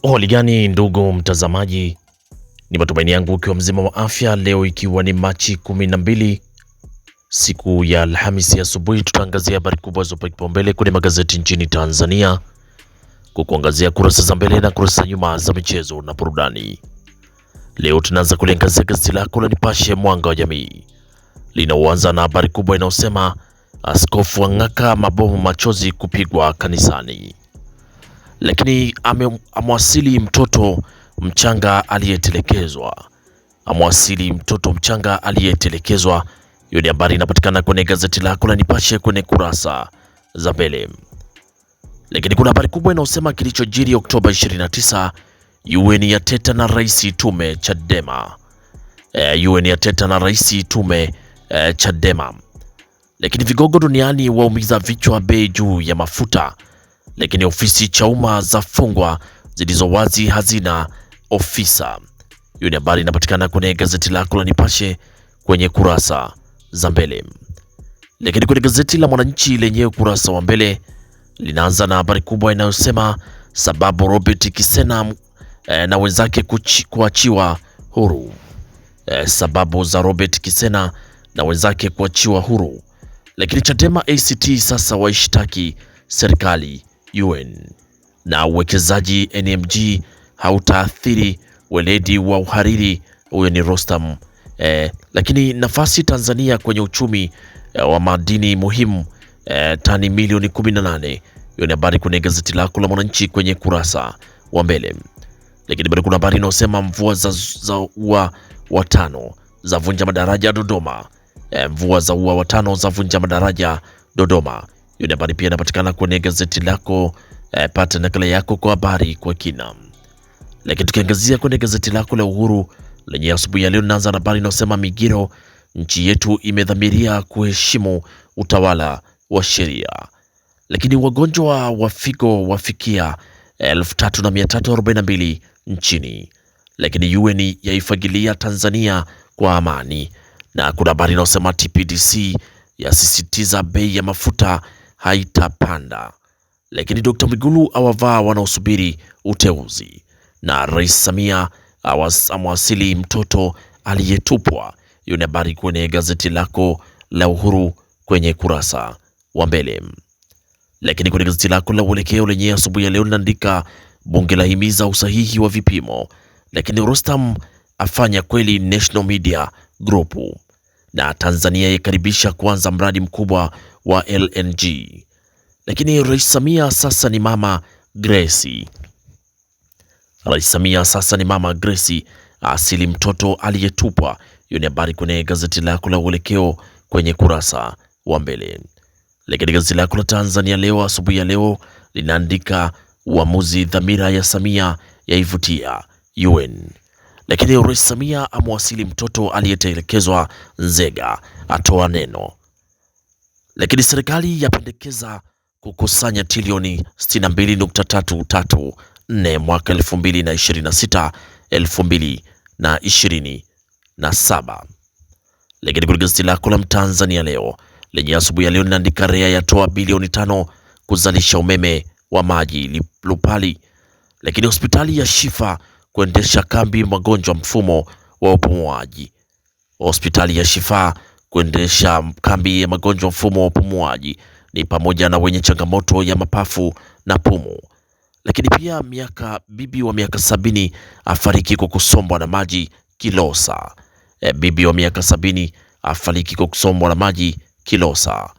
Hali gani ndugu mtazamaji, ni matumaini yangu ukiwa mzima wa afya. Leo ikiwa ni Machi 12 siku ya Alhamisi asubuhi, tutaangazia habari kubwa zopa kipaumbele kwenye magazeti nchini Tanzania, kukuangazia kurasa za mbele na kurasa za nyuma za michezo na burudani. Leo tunaanza kuliangazia gazeti lako la Nipashe Mwanga wa Jamii, linaanza na habari kubwa inayosema askofu ang'aka mabomu machozi kupigwa kanisani, lakini amewasili mtoto mchanga aliyetelekezwa. Amewasili mtoto mchanga aliyetelekezwa. Hiyo ni habari inapatikana kwenye gazeti lako la Nipashe kwenye kurasa za mbele. Lakini kuna habari kubwa inayosema kilichojiri Oktoba 29, UN yateta na rais tume Chadema. UN yateta na rais tume Chadema. Lakini vigogo duniani waumiza vichwa bei juu ya mafuta. Lakini ofisi Chauma za fungwa zilizo wazi hazina ofisa. Hiyo ni habari inapatikana kwenye gazeti lako la Nipashe kwenye kurasa za mbele. Lakini kwenye gazeti la Mwananchi lenye kurasa wa mbele linaanza na habari kubwa inayosema sababu Robert Kisena na wenzake kuachiwa huru. Sababu za Robert Kisena na wenzake kuachiwa huru. Lakini Chadema ACT sasa waishtaki serikali UN, na uwekezaji NMG hautaathiri weledi wa uhariri. Huyo ni Rostam. Lakini nafasi Tanzania kwenye uchumi wa madini muhimu, tani milioni 18. Hiyo ni habari kwenye gazeti lako la Mwananchi kwenye kurasa wa mbele. Lakini bado kuna habari inayosema mvua za ua watano za vunja madaraja Dodoma. Mvua za ua watano za vunja madaraja Dodoma. Hiyo ni habari pia inapatikana kwenye gazeti lako. Pata nakala yako kwa habari kwa kina. Lakini tukiangazia kwenye gazeti lako la Uhuru lenye asubuhi ya leo, naanza na habari inayosema Migiro, nchi yetu imedhamiria kuheshimu utawala wa sheria. Lakini wagonjwa wa figo wafikia 3342 nchini. Lakini UN yaifagilia Tanzania kwa amani. Na kuna habari inayosema TPDC yasisitiza bei ya mafuta haitapanda. Lakini Dr. Mwigulu awavaa wanaosubiri uteuzi. Na Rais Samia amewasili mtoto aliyetupwa. Hiyo ni habari kwenye gazeti lako la Uhuru kwenye kurasa wa mbele. Lakini kwenye gazeti lako la Uelekeo lenye asubuhi ya leo linaandika bunge la himiza usahihi wa vipimo. Lakini Rostam afanya kweli National Media Group. Na Tanzania yakaribisha kuanza mradi mkubwa wa LNG. Lakini Rais Samia sasa ni mama Grace. Rais Samia sasa ni mama Grace asili mtoto aliyetupwa. Hiyo ni habari kwenye gazeti lako la Uelekeo kwenye kurasa wa mbele. Lakini gazeti lako la Tanzania Leo asubuhi ya leo linaandika uamuzi dhamira ya Samia yaivutia UN. Lakini Rais Samia amewasili mtoto aliyetelekezwa Nzega atoa neno. Lakini serikali yapendekeza kukusanya trilioni 62.334 mwaka 2026 2027. Lakini kwenye gazeti lako la Mtanzania Leo lenye asubuhi ya leo linaandika REA yatoa bilioni 5 kuzalisha umeme wa maji Lupali. Lakini hospitali ya Shifa kuendesha kambi magonjwa mfumo wa upumuaji. Hospitali ya Shifa kuendesha kambi ya magonjwa mfumo wa upumuaji ni pamoja na wenye changamoto ya mapafu na pumu. Lakini pia bibi wa miaka 70 afariki kwa kusombwa na maji Kilosa. Bibi wa miaka 70 afariki kwa kusombwa na maji Kilosa.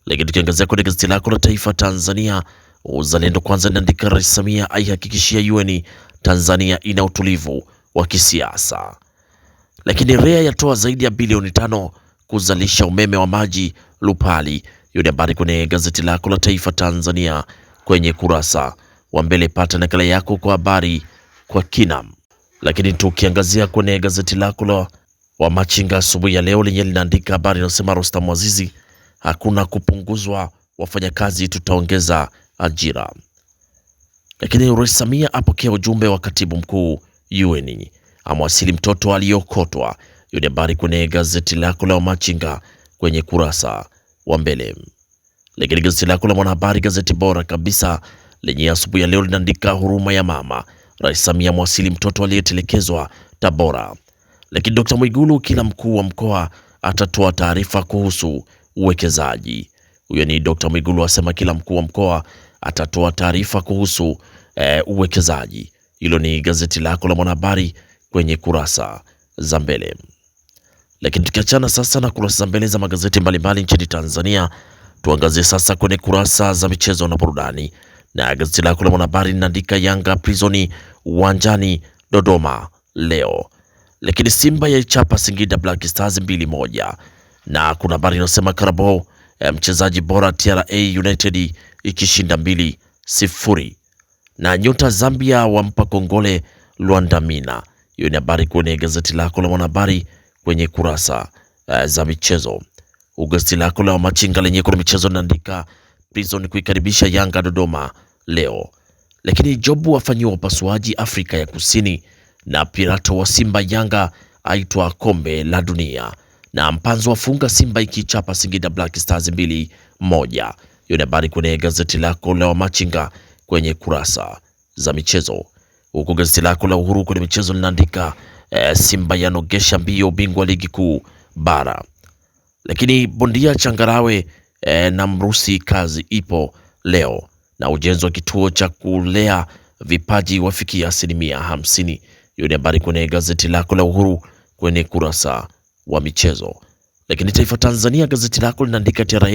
Lakini tukiangazia kwenye gazeti lako la Taifa Tanzania, Uzalendo Kwanza linaandika Rais Samia aihakikishia UN Tanzania ina utulivu wa kisiasa. Lakini REA yatoa zaidi ya bilioni 5 kuzalisha umeme wa maji Lupali. Hiyo ni habari kwenye gazeti lako la Taifa Tanzania kwenye kurasa wa mbele. Pata nakala yako kwa habari kwa kina. Lakini tukiangazia kwenye gazeti lako la Wamachinga asubuhi ya leo lenye linaandika habari inasema Rostam Azizi, hakuna kupunguzwa wafanyakazi, tutaongeza ajira. Lakini Rais Samia apokea ujumbe wa katibu mkuu UN, amwasili mtoto aliyokotwa. Hiyo ni habari kwenye gazeti lako la Wamachinga kwenye kurasa wa mbele. Lakini gazeti lako la Mwanahabari, gazeti bora kabisa lenye asubuhi ya leo linaandika huruma ya mama Rais Samia mwasili mtoto aliyetelekezwa Tabora. Lakini Dr. Mwigulu, kila mkuu wa mkoa atatoa taarifa kuhusu uwekezaji. Huyo ni Dr. Mwigulu asema kila mkuu wa mkoa atatoa taarifa kuhusu uwekezaji. Hilo ni gazeti lako la Mwanahabari kwenye kurasa za mbele. Lakini tukiachana sasa na kurasa za mbele za magazeti mbalimbali nchini Tanzania, tuangazie sasa kwenye kurasa za michezo na burudani. Na gazeti lako la Mwanahabari linaandika Yanga Prisoni uwanjani Dodoma leo. Lakini Simba yaichapa Singida Black Stars 2-1. Na kuna habari inasema Karabo mchezaji bora TRA United ikishinda 2-0. Na nyota Zambia wampa kongole Luandamina. Hiyo ni habari kwenye gazeti lako la Mwanahabari kwenye kurasa za michezo. Gazeti lako la Machinga lenye kuna michezo linaandika Prison kuikaribisha Yanga Dodoma leo. Lakini Jobu wafanyiwa upasuaji Afrika ya Kusini. Na Pirato wa Simba Yanga aitwa kombe la dunia. Na Mpanzo wafunga Simba ikichapa Singida Black Stars 2-1. Hiyo ni habari kwenye gazeti lako la Machinga kwenye kurasa za michezo. Huko gazeti lako la Uhuru kwenye michezo linaandika Simba yanogesha mbio bingwa ligi kuu bara. Lakini bondia Changarawe na Mrusi kazi ipo leo. Na ujenzi wa kituo cha kulea vipaji wafikia 50%. Hiyo ni habari kwenye gazeti lako la Uhuru kwenye kurasa wa michezo. Lakini Taifa Tanzania gazeti lako linaandika TRA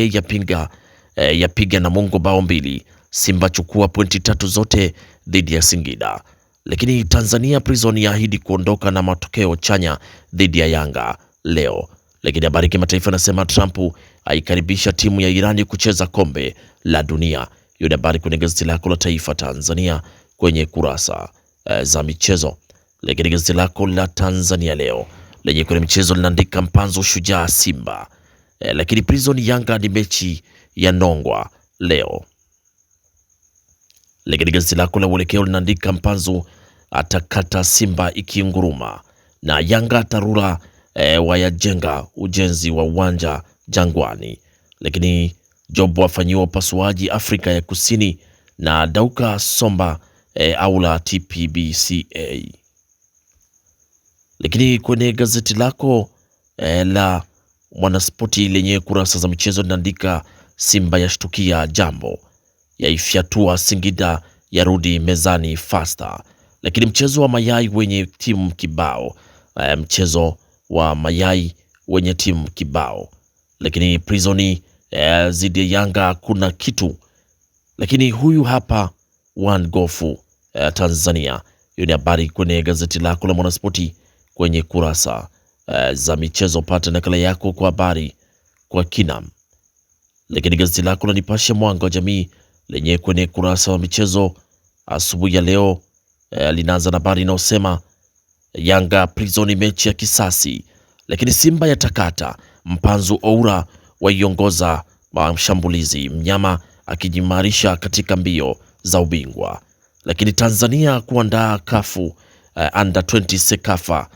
yapiga Namungo bao 2. Simba chukua pointi 3 zote dhidi ya Singida. Lakini Tanzania Prison yaahidi kuondoka na matokeo chanya dhidi ya Yanga leo. Lakini habari kimataifa nasema Trump aikaribisha timu ya Irani kucheza kombe la dunia. Hiyo ni habari kwenye gazeti lako la Taifa Tanzania kwenye kurasa za michezo. Lakini gazeti lako la Tanzania leo lenye kwenye michezo linaandika Mpanzo shujaa Simba. Lakini Prison Yanga ni mechi ya nongwa leo. Lakini gazeti lako la Uelekeo linaandika Mpanzo atakata Simba ikiunguruma. Na Yanga Tarura wayajenga ujenzi wa uwanja Jangwani. Lakini Job wafanyiwa upasuaji Afrika ya Kusini. Na Dauka Somba aula TPBCA. Lakini kwenye gazeti lako la Mwanaspoti lenye kurasa za michezo linaandika Simba yashtukia jambo, yaifyatua Singida yarudi mezani faster. Lakini mchezo wa mayai wenye timu kibao, mchezo wa mayai wenye timu kibao. Lakini Prisoni zidi ya Yanga kuna kitu. Lakini huyu hapa One Gofu Tanzania. Hiyo ni habari kwenye gazeti lako la Mwanaspoti kwenye kurasa za michezo. Pata nakala yako kwa habari kwa kina. Lakini gazeti lako la Nipashe Mwanga wa Jamii lenye kwenye kurasa wa michezo asubuhi ya leo linaanza na habari inayosema Yanga Prison mechi ya kisasi. Lakini Simba ya takata Mpanzu Oura waiongoza mashambulizi, mnyama akijimarisha katika mbio za ubingwa. Lakini Tanzania kuandaa kafu under 20 Sekafa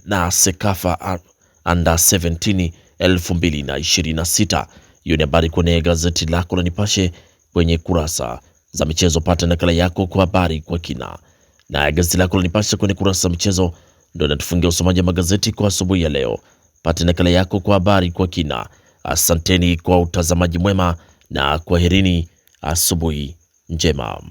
na Sekafa under 17 2026. Hiyo ni habari kwenye gazeti lako la Nipashe kwenye kurasa za michezo. Pata nakala yako kwa habari kwa kina. Na gazeti lako la Nipashe kwenye kurasa za michezo ndio natufungia usomaji wa magazeti kwa asubuhi ya leo. Pata nakala yako kwa habari kwa kina. Asanteni kwa utazamaji mwema na kwaherini, asubuhi njema.